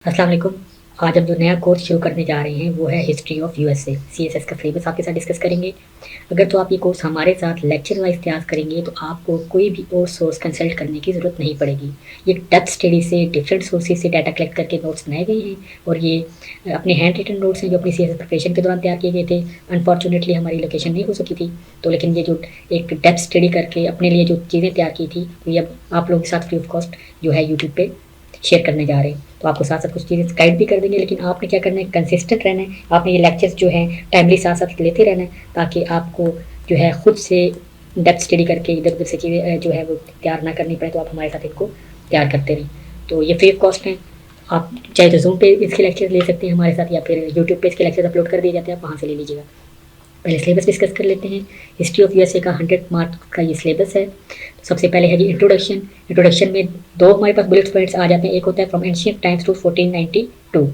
अस्सलाम वालेकुम। आज हम जो नया कोर्स शुरू करने जा रहे हैं वो है हिस्ट्री ऑफ यूएसए। सीएसएस का सिलेबस आपके साथ डिस्कस करेंगे। अगर तो आप ये कोर्स हमारे साथ लेक्चर वाइज तैयार करेंगे तो आपको कोई भी और सोर्स कंसल्ट करने की ज़रूरत नहीं पड़ेगी। ये डेप्थ स्टडी से डिफरेंट सोर्सेज से डाटा कलेक्ट करके नोट्स बनाए गए हैं और ये अपने हैंड रिटन नोट्स हैं जो अपनी सीएसएस प्रिपरेशन के दौरान तैयार किए गए थे। अनफॉर्चुनेटली हमारी लोकेशन नहीं हो सकी थी, तो लेकिन ये जो एक डेप्थ स्टडी करके अपने लिए जो चीज़ें तैयार की थी तो ये अब आप लोगों के साथ फ्री ऑफ कॉस्ट जो है यूट्यूब पे शेयर करने जा रहे हैं। तो आपको साथ साथ कुछ चीज़ें गाइड भी कर देंगे, लेकिन आपने क्या करना है, कंसिस्टेंट रहना है। आपने ये लेक्चर्स जो हैं टाइमली साथ साथ लेते रहना है ताकि आपको जो है खुद से डेप्थ स्टडी करके इधर उधर से चीज़ें जो है वो तैयार ना करनी पड़े। तो आप हमारे साथ इनको तैयार करते रहें। तो ये फ्री ऑफ कॉस्ट है। आप चाहे तो जूम पे इसके लेक्चर ले सकते हैं हमारे साथ, या फिर यूट्यूब पे इसके लेक्चर अपलोड कर दिए जाते हैं, आप वहाँ से ले लीजिएगा। पहले सिलेबस डिस्कस कर लेते हैं। हिस्ट्री ऑफ यूएसए का 100 मार्क का ये सिलेबस है। तो सबसे पहले है जी इंट्रोडक्शन। इंट्रोडक्शन में दो हमारे पास बुलेट पॉइंट्स आ जाते हैं। एक होता है फ्रॉम एंशियंट टाइम्स टू 1492।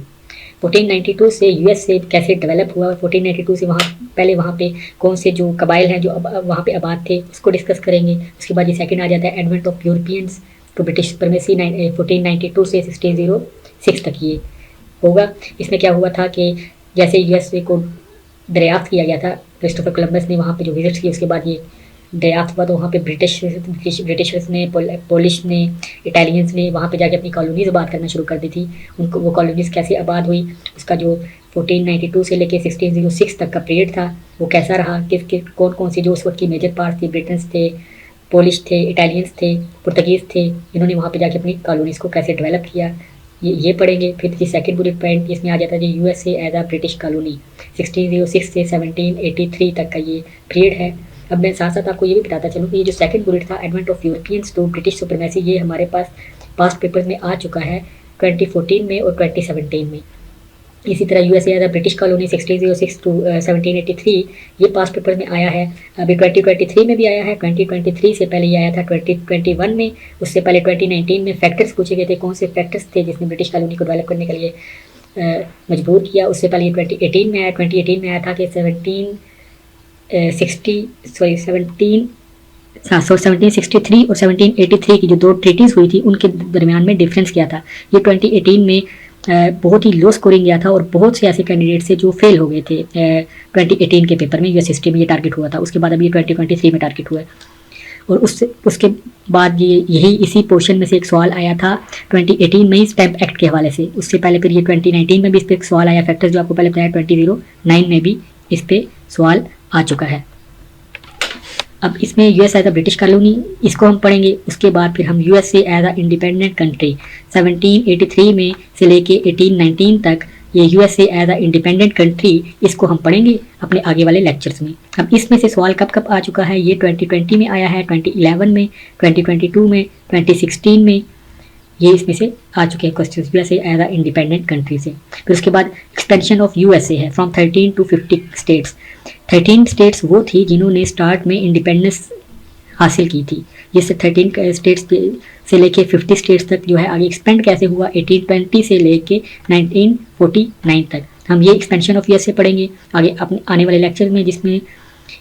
1492 से यूएसए कैसे डेवलप हुआ, 1492 से वहाँ पे कौन से जो कबाइल हैं जो वहाँ पे आबाद थे उसको डिस्कस करेंगे। उसके बाद ये सेकंड आ जाता है advent of Europeans to British supremacy 1492 से 1606 तक ये होगा। इसमें क्या हुआ था कि जैसे यूएसए को दरियाफ्त किया गया था, क्रिस्टोफर कोलंबस ने वहाँ पे जो विजिट्स किए, उसके बाद ये दरियाफ्त हुआ तो वहाँ पे ब्रिटिशर्स ने, पोलिश ने, इटालियंस ने वहाँ पे जाके अपनी कॉलोनीज आबाद करना शुरू कर दी थी। उनको वो कॉलोनीज कैसे आबाद हुई, उसका जो 1492 से लेके 1606 तक का पीरियड था वो कैसा रहा, किस कौन कौन सी जो उस वक्त की मेजर पार्ट थी, ब्रिटन्स थे, पोलिश थे, इटालियंस थे, पुर्तगीज़ थे, इन्होंने वहाँ पे जाके अपनी कॉलोनीज़ को कैसे डेवलप किया, ये पढ़ेंगे। फिर ये सेकंड बुलेट पॉइंट इसमें आ जाता है जी USA as a British colony. 1606 से 1783 तक का ये पीरियड है। अब मैं साथ साथ आपको ये भी बताता चलूँ कि ये जो सेकंड बुलेट था advent of Europeans to British supremacy, ये हमारे पास पास्ट पेपर्स में आ चुका है 2014 में और 2017 में। इसी तरह USA as a British colony 1606 to 1783 ये पास्ट पेपर में आया है। अभी 2023 में भी आया है। 2023 से पहले ये आया था 2021 में। उससे पहले 2019 में फैक्टर्स पूछे गए थे, कौन से फैक्टर्स थे जिसने ब्रिटिश कॉलोनी को डेवलप करने के लिए मजबूर किया। उससे पहले ये 2018 में आया। 2018 में आया था कि 1763 और 1783 की जो दो ट्रीटीज़ हुई थी उनके दरमियान में डिफरेंस क्या था। ये 2018 में बहुत ही लो स्कोरिंग गया था और बहुत से ऐसे कैंडिडेट से जो फेल हो गए थे 2018 के पेपर में। यूएस हिस्ट्री में ये टारगेट हुआ था, उसके बाद अभी 2023 में टारगेट हुआ है। और उसके बाद ये इसी पोर्शन में से एक सवाल आया था 2018 में ही स्टैम्प एक्ट के हवाले से। उससे पहले फिर ये 2019 में भी इस पर एक सवाल आया। फैक्टर्स जो आपको पहले बताया 2009 में भी इस पर सवाल आ चुका है। अब इसमें US as a British colony इसको हम पढ़ेंगे। उसके बाद फिर हम USA as a independent country 1783 में से लेके 1819 तक ये USA as a independent country इसको हम पढ़ेंगे अपने आगे वाले लेक्चर्स में। अब इसमें से सवाल कब कब आ चुका है, ये 2020 में आया है, 2011 में, 2022 में, 2016 में, ये इसमें से आ चुके हैं question USA as a independent country से। फिर उसके बाद एक्सपेंशन ऑफ यूएसए है फ्रॉम 13 टू 50 स्टेट्स। 13 स्टेट्स वो थी जिन्होंने स्टार्ट में इंडिपेंडेंस हासिल की थी। ये से 13 स्टेट्स से लेके 50 स्टेट्स तक जो है आगे एक्सपेंड कैसे हुआ 1820 से लेके 1949 तक। हम ये एक्सपेंशन ऑफ यूएसए पढ़ेंगे आगे अपने आने वाले लेक्चर में, जिसमें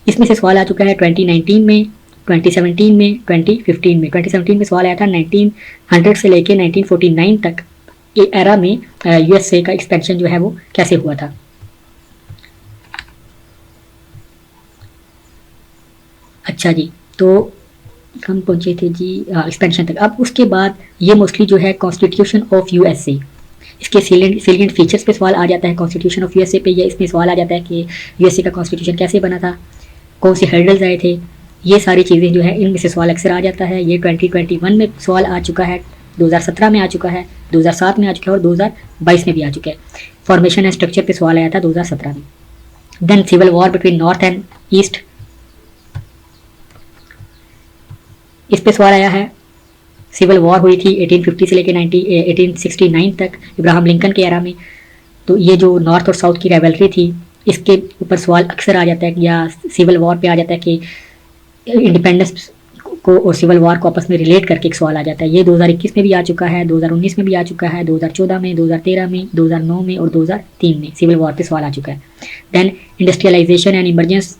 इसमें से सवाल आ चुका है 2019 में, 2017 में, 2015 में। 2017 में सवाल आया था 1900 से लेके 1949 तक के एरा में यूएसए का एक्सपेंशन जो है वो कैसे हुआ था। अच्छा जी, तो हम पहुंचे थे जी एक्सपेंशन तक। अब उसके बाद ये मोस्टली जो है कॉन्स्टिट्यूशन ऑफ यूएसए, इसके सेलिएंट फीचर्स पे सवाल आ जाता है। कॉन्स्टिट्यूशन ऑफ यूएसए पे, या इसमें सवाल आ जाता है कि यूएसए का कॉन्स्टिट्यूशन कैसे बना था, कौन से हर्डल्स आए थे, ये सारी चीज़ें जो है इनमें से सवाल अक्सर आ जाता है। ये 2021 में सवाल आ चुका है, 2017 में आ चुका है, 2007 में आ चुका है और 2022 में भी आ चुका है। फॉर्मेशन एंड स्ट्रक्चर पे सवाल आया था 2017 में। Then civil war between north and east, इस पे सवाल आया है। सिविल वॉर हुई थी 1850 से लेकर 1869 तक इब्राहिम लिंकन के एरा में। तो ये जो नॉर्थ और साउथ की रेवलरी थी इसके ऊपर सवाल अक्सर आ जाता है, या सिविल वॉर पे आ जाता है कि इंडिपेंडेंस को और सिविल वॉर को आपस में रिलेट करके एक सवाल आ जाता है। ये 2021 में भी आ चुका है, 2019 में भी आ चुका है, 2014 में, 2013 में, 2009 में और 2003 में सिविल वॉर पे सवाल आ चुका है। Then industrialisation and emergence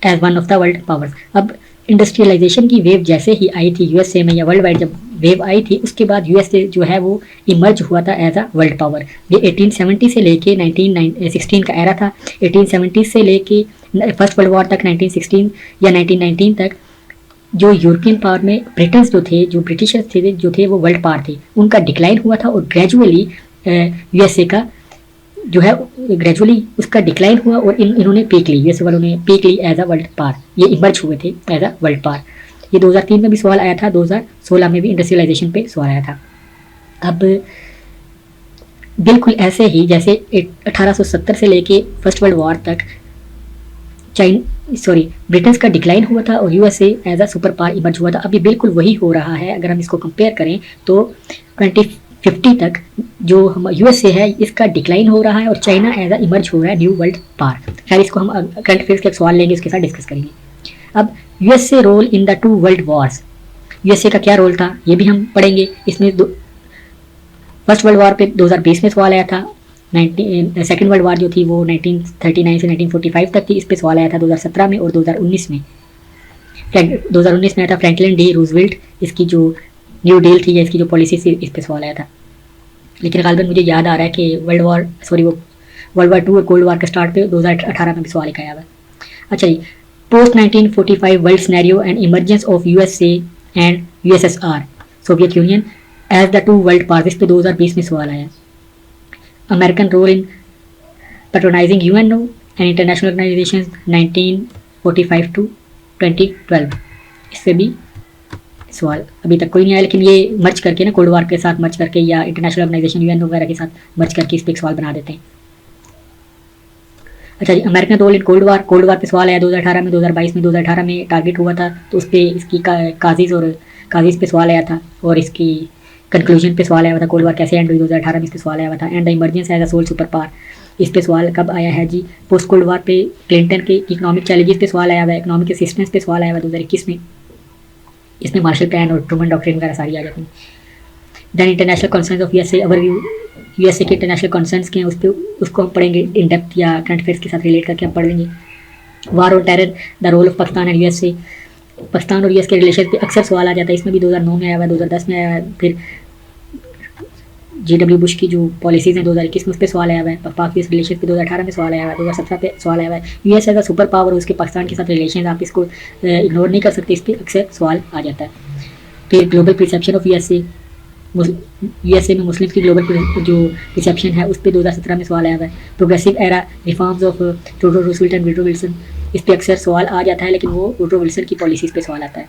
as one of the world powers. अब इंडस्ट्रियलाइजेशन की वेव जैसे ही आई थी यूएसए में, या वर्ल्ड वाइड जब वेव आई थी, उसके बाद यूएसए जो है वो इमर्ज हुआ था एज अ वर्ल्ड पावर। ये 1870 से लेके 1916 का एरा था। 1870 से लेके फर्स्ट वर्ल्ड वॉर तक 1916 या 1919 तक जो यूरोपियन पावर में ब्रिटन जो थे, जो ब्रिटिशर्स थे जो थे वो वर्ल्ड पावर थे, उनका डिक्लाइन हुआ था और ग्रेजुअली यूएसए का जो है ग्रेजुअली उसका डिक्लाइन हुआ और इन्होंने पीक ली, यूएसए वालों ने पीक ली एज अ वर्ल्ड पावर। ये इमर्ज हुए थे एज अ वर्ल्ड पावर। ये 2003 में भी सवाल आया था, 2016 में भी इंडस्ट्रियलाइजेशन पे सवाल आया था। अब बिल्कुल ऐसे ही जैसे 1870 से लेके फर्स्ट वर्ल्ड वॉर तक ब्रिटेन का डिक्लाइन हुआ था और USA as a super power emerge हुआ था। अभी बिल्कुल वही हो रहा है। अगर हम इसको कंपेयर करें तो 2050 तक जो हम यूएसए है इसका डिक्लाइन हो रहा है और चाइना एज अ इमर्ज हो रहा है न्यू वर्ल्ड पावर। खैर इसको हम करंट अफेयर्स के एक सवाल लेंगे, उसके साथ डिस्कस करेंगे। अब USA role in the 2 world wars, USA का क्या रोल था ये भी हम पढ़ेंगे। इसमें फर्स्ट वर्ल्ड वॉर पे 2020 में सवाल आया था। सेकेंड वर्ल्ड वॉर जो थी वो 1939 से 1945 तक थी, इस पे सवाल आया था 2017 में और 2019 में। 2019 में आया था फ्रैंकलिन डी रूजवेल्ट, इसकी जो न्यू डील थी या इसकी जो पॉलिसी थी इस पे सवाल आया था। लेकिन गालिबन मुझे याद आ रहा है कि वर्ल्ड वॉर 2 और कोल्ड वॉर के स्टार्ट पे 2018 में भी सवाल आया हुआ। अच्छा जी, post 1945 world scenario and emergence of USA and USSR Soviet Union as the 2 world powers, इस पे 2020 में सवाल आया। American role in patronising UNO and international organisation 1945 to 2012, इससे भी सवाल अभी तक कोई नहीं आया। लेकिन ये मर्ज करके ना कोल्ड वॉर के साथ मर्ज करके या इंटरनेशनल ऑर्गेनाइजेशन यूएनओ वगैरह के साथ मर्ज करके इस पर एक सवाल बना देते हैं। अच्छा जी, American role in Cold war पे सवाल आया 2018 में, 2022 में। 2018 में टारगेट हुआ था तो उस पर इसकी काजीज पे सवाल आया था और इसकी कंक्लूजन पे सवाल आया था, कोल्ड वॉर कैसे एंड हुई 2018 में, इस पे सवाल आया था। And the emergence as a sole super power, इस पे सवाल कब आया है जी? पोस्ट कोल्ड वॉर पे क्लिंटन के इकोनॉमिक चैलेंजेस पे सवाल आया हुआ है, इकोनॉमिक असिस्टेंस पे सवाल आया हुआ 2021 में। इसमें मार्शल प्लान और ट्रूमन डॉक्ट्रिन वगैरह सारी आ जाती हैं। Then international concerns of USA, our USA के इंटरनेशनल कंसर्न्स के हैं उसको हम पढ़ेंगे इन डेप्थ या करंट अफेयर्स के साथ रिलेट करके हम पढ़ लेंगे। War on terror, the role of Pakistan and USA, Pakistan और यूएस के रिलेशन पे अक्सर सवाल आ जाता है। इसमें भी 2009 में आया हुआ है, 2010 में आया हुआ है। फिर JW बुश की जो पॉलिसीज़ हैं 2021 में उस पर सवाल आया हुआ है। पाक यूएस रिलेशन पे 2018 में सवाल आया हुआ है, 2017 पे सवाल आया हुआ है। US as a super power और उसके पाकिस्तान के साथ रिलेशन आप इसको इग्नोर नहीं कर सकते, इस पर अक्सर सवाल आ जाता है। फिर ग्लोबल परसेप्शन ऑफ यूएसए में मुस्लिम की ग्लोबल जो रिसेप्शन है उस पर 2017 में सवाल आया हुआ है। Progressive Era reforms of Theodore Roosevelt and Woodrow Wilson, इस पर अक्सर सवाल आ जाता है, लेकिन वो वुडरो विल्सन की पॉलिसीज़ पे सवाल आता है।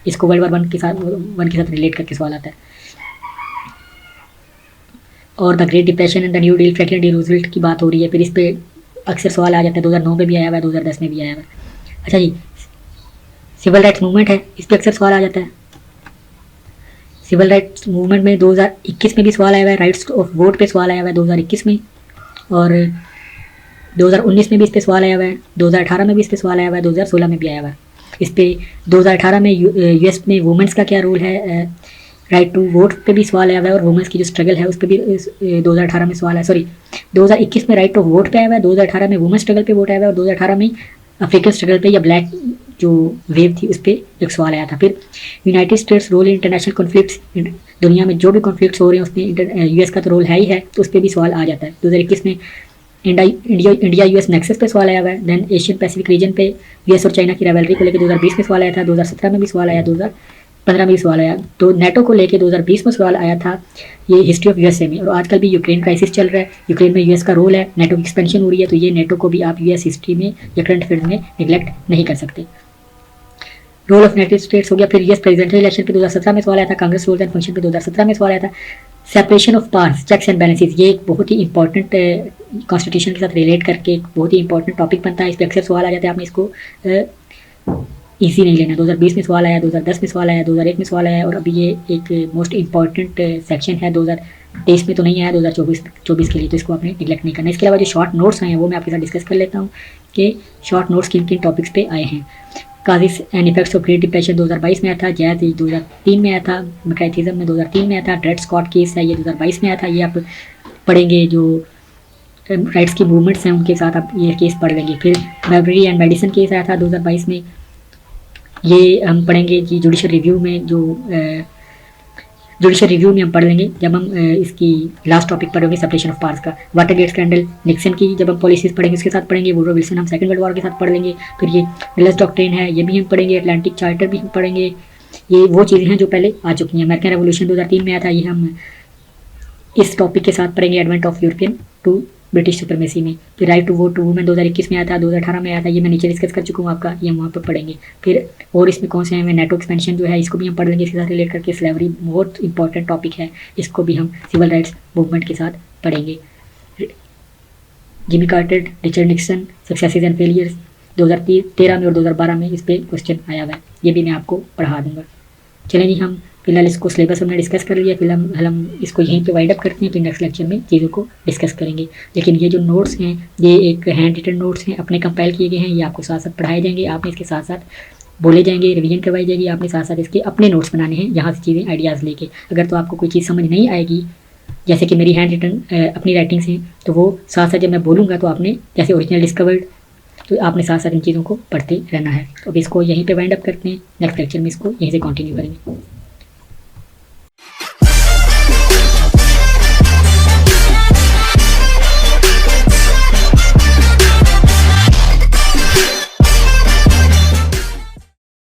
इसको वर्ल्ड वॉर 1 के साथ रिलेट करके सवाल आता है। और the great depression and the new deal, Franklin D Roosevelt की बात हो रही है, फिर इस पर अक्सर सवाल आ जाता है। 2009 में भी आया हुआ है, 2010 में भी आया हुआ है। अच्छा जी, सिविल राइट्स मूवमेंट है, इस पर अक्सर सवाल आ जाता है। सिविल राइट्स मूवमेंट में 2021 में भी सवाल आया हुआ है। राइट्स ऑफ वोट पे सवाल आया हुआ है 2021 में, और 2019 में भी इस पर सवाल आया हुआ है, 2018 में भी इस पर सवाल आया हुआ है, 2016 में भी आया हुआ है। इस पर 2018 में यूएस में वुमेंस का क्या रोल है, राइट टू वोट पे भी सवाल आया हुआ है, और वुमेंस की जो स्ट्रगल है उस पर भी 2018 में सवाल है। 2021 में राइट टू वोट पे आया हुआ है, 2018 में वुमेन स्ट्रगल पे वोट आया हुआ है, और 2018 में अफ्रीकन स्ट्रगल पे या ब्लैक जो वेव थी उस पर एक सवाल आया था। फिर United States role in international conflicts, दुनिया में जो भी कॉन्फ्लिक्ट्स हो रहे हैं उसमें यूएस का तो रोल है ही है, तो उस पर भी सवाल आ जाता है। 2021 में इंडिया यूएस नेक्सस पे सवाल आया हुआ है। देन एशियन पैसिफिक रीजन पे यूएस और चाइना की राइवलरी को लेकर 2020 में सवाल आया था, 2017 में भी सवाल आया, 2015 में भी सवाल आया। तो नेटो को लेकर 2020 में सवाल आया था, ये हिस्ट्री ऑफ यूएसए में। और आजकल भी यूक्रेन क्राइसिस चल रहा है, यूक्रेन में यूएस का रोल है, नेटो की एक्सपेंशन हो रही है, तो ये नेटो को भी आप यूएस हिस्ट्री में या करंट अफेयर्स में निगलेक्ट नहीं कर सकते। रोल ऑफ यूनाइटेड स्टेट्स हो गया। फिर यूएस प्रेसिडेंशियल इलेक्शन पे 2017 में सवाल आया था, कांग्रेस रोल एंड फंक्शन पे 2017 में सवाल आया था। Separation of powers, checks and balances, ये एक बहुत ही इंपॉर्टेंट कॉन्स्टिट्यूशन के साथ रिलेट करके एक बहुत ही इंपॉर्टेंट टॉपिक बनता है। इस पर अक्सर सवाल आ जाते हैं, आपने इसको ईजी नहीं लेना। 2020 में सवाल आया, 2010 में सवाल आया, 2001 में सवाल आया, और अभी ये एक मोस्ट इंपॉर्टेंट सेक्शन है। 2023 में तो नहीं आया, 2024 के लिए, तो इसको आपने निगलेक्ट नहीं करना। इसके अलावा जो शॉर्ट नोट्स हैं वो मैं आपके साथ डिस्कस कर लेता हूँ कि शॉर्ट नोट्स किन किन टॉपिक्स पे आए हैं। Causes and effects of Great Depression 2022 में आया था, जैद 2003 में आया था, मैकाइथिज्म में 2003 में आया था, ड्रेड स्कॉट केस है ये 2022 में आया था। ये आप पढ़ेंगे, जो राइट्स की मूवमेंट्स हैं उनके साथ आप ये केस पढ़ लेंगे। फिर मेमोरी एंड मेडिसिन केस आया था 2022 में। ये हम पढ़ेंगे जी जुडिशल रिव्यू में, जो जुडिशल रिव्यू में हम पढ़ लेंगे जब हम इसकी लास्ट टॉपिक पढ़ेंगे सेपरेशन ऑफ पावर्स का। वाटरगेट स्कैंडल, निक्सन की जब हम पॉलिसीज पढ़ेंगे उसके साथ पढ़ेंगे। वुडरो विल्सन हम सेकंड वर्ल्ड वॉर के साथ पढ़ लेंगे। फिर ये मिलर्स डॉक्ट्रिन है, ये भी हम पढ़ेंगे। अटलांटिक चार्टर भी हम पढ़ेंगे। ये वो चीज़ें हैं जो पहले आ चुकी हैं। अमेरिकन रेवोल्यूशन 2003 में आया था, ये हम इस टॉपिक के साथ पढ़ेंगे। Advent of European to British supremacy में। फिर right to vote to women 2021 में आया था, 2018 में आया था, ये मैं नीचे डिस्कस कर चुका हूँ आपका, ये हम वहाँ पर पढ़ेंगे। फिर और इसमें कौन से हैं, नेटो एक्सपेंशन जो है इसको भी हम पढ़ लेंगे इसके साथ रिलेट करके। स्लेवरी बहुत इंपॉर्टेंट टॉपिक है, इसको भी हम सिविल राइट्स मूवमेंट के साथ पढ़ेंगे। Jimmy Carter, Richard Nixon, successes and failures 2013 में और 2012 में इस पर क्वेश्चन आया हुआ है, ये भी मैं आपको पढ़ा दूंगा। चलें जी, हम फिलहाल इसको सिलेबस हमने डिस्कस कर लिया। फिलहाल हम इसको यहीं पे वाइंड अप करते हैं, फिर नेक्स्ट लेक्चर में चीज़ों को डिस्कस करेंगे। लेकिन ये जो नोट्स हैं ये एक हैंड रिटन नोट्स हैं, अपने कंपाइल किए गए हैं। ये आपको साथ साथ पढ़ाए जाएंगे, आपने इसके साथ साथ बोले जाएंगे, रिवीजन करवाई जाएगी। आपने साथ साथ इसके अपने नोट्स बनाने हैं, यहाँ से चीज़ें आइडियाज़ लेके। अगर तो आपको कोई चीज़ समझ नहीं आएगी, जैसे कि मेरी हैंड रिटन अपनी राइटिंग्स हैं, तो वो साथ साथ जब मैं बोलूँगा तो आपने जैसे ओरिजिनल डिस्कवर्ड, तो आपने साथ साथ इन चीज़ों को पढ़ते रहना है। तो अब इसको यहीं पे वाइंड अप करते हैं, नेक्स्ट लेक्चर में इसको यहीं से कंटिन्यू करेंगे।